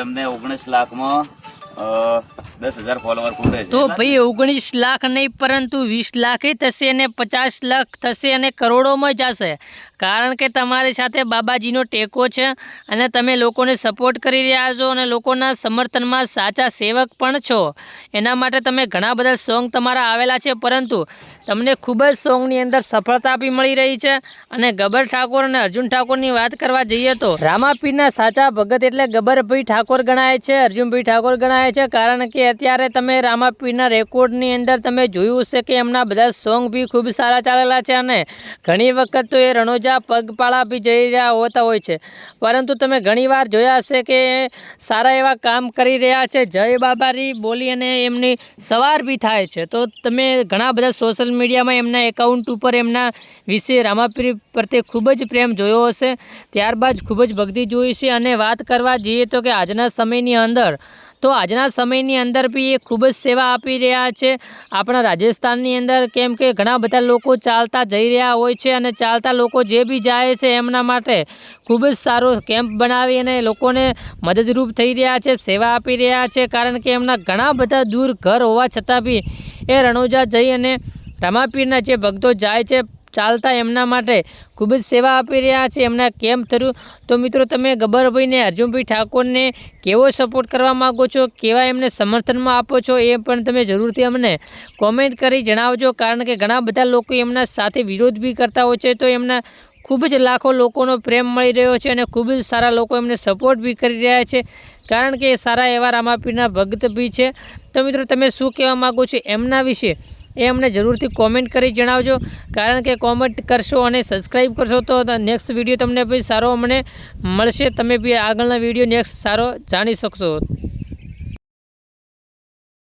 એમને 19 લાખમાં 10,000 ફોલોવર પૂરે છે। તો ભાઈ 19 લાખ નહીં પરંતુ 20 લાખ થશે અને 50 લાખ થશે અને કરોડોમાં જશે, કારણ કે તમારી સાથે બાબાજીનો ટેકો છે અને તમે લોકોને સપોર્ટ કરી રહ્યા છો અને લોકોના સમર્થનમાં સાચા સેવક પણ છો। એના માટે તમે ઘણા બધા સોંગ તમારા આવેલા છે, પરંતુ તમને ખૂબ જ સોંગની અંદર સફળતા બી મળી રહી છે। અને ગબ્બર ઠાકોર અને અર્જુન ઠાકોરની વાત કરવા જઈએ તો રામાપીરના સાચા ભગત એટલે ગબ્બરભાઈ ઠાકોર ગણાય છે, અર્જુનભાઈ ઠાકોર ગણાય છે, કારણ કે અત્યારે તમે રામાપીરના રેકોર્ડની અંદર તમે જોયું છે કે એમના બધા સોંગ બી ખૂબ સારા ચાલેલા છે અને ઘણી વખત તો એ રણોજા પગપાળા બી જઈ રહ્યા હોતા હોય છે, પરંતુ તમે ઘણીવાર જોયા હશે કે સારા એવા કામ કરી રહ્યા છે, જય બાબારી બોલી અને એમની સવાર બી થાય છે। તો તમે ઘણા બધા સોશિયલ મીડિયામાં એમના એકાઉન્ટ ઉપર એમના વિશે રામાપીર પ્રત્યે ખૂબ જ પ્રેમ જોયો હશે, ત્યારબાદ ખૂબ જ ભક્તિ જોઈ છે। અને વાત કરવા જઈએ તો કે આજના સમયની અંદર બી એ ખૂબ જ સેવા આપી રહ્યા છે આપણા રાજસ્થાનની અંદર, કેમ કે ઘણા બધા લોકો ચાલતા જઈ રહ્યા હોય છે અને ચાલતા લોકો જે બી જાય છે એમના માટે ખૂબ જ સારો કેમ્પ બનાવી અને લોકોને મદદરૂપ થઈ રહ્યા છે, સેવા આપી રહ્યા છે, કારણ કે એમના ઘણા બધા દૂર ઘર હોવા છતાં બી એ રણોજા જઈ અને રામાપીરના જે ભક્તો જાય છે ચાલતા એમના માટે ખૂબ જ સેવા આપી રહ્યા છે એમના કેમ્પ થયું। તો મિત્રો તમે ગબ્બરભાઈને અર્જુનભાઈ ઠાકોરને કેવો સપોર્ટ કરવા માગો છો, કેવા એમને સમર્થનમાં આપો છો, એ પણ તમે જરૂરથી અમને કોમેન્ટ કરી જણાવજો, કારણ કે ઘણા બધા લોકો એમના સાથે વિરોધ બી કરતા હોય છે, તો એમના ખૂબ જ લાખો લોકોનો પ્રેમ મળી રહ્યો છે અને ખૂબ જ સારા લોકો એમને સપોર્ટ બી કરી રહ્યા છે, કારણ કે એ સારા એવા રામાપીરના ભક્ત બી છે। તો મિત્રો તમે શું કહેવા માગો છો એમના વિશે એ અમને જરૂરથી કોમેન્ટ કરી જણાવજો, કારણ કે કોમેન્ટ કરશો અને સબસ્ક્રાઈબ કરશો તો નેક્સ્ટ વિડીયો તમને બી સારો અમને મળશે, તમે બી આગળના વિડીયો નેક્સ્ટ સારો જાણી શકશો।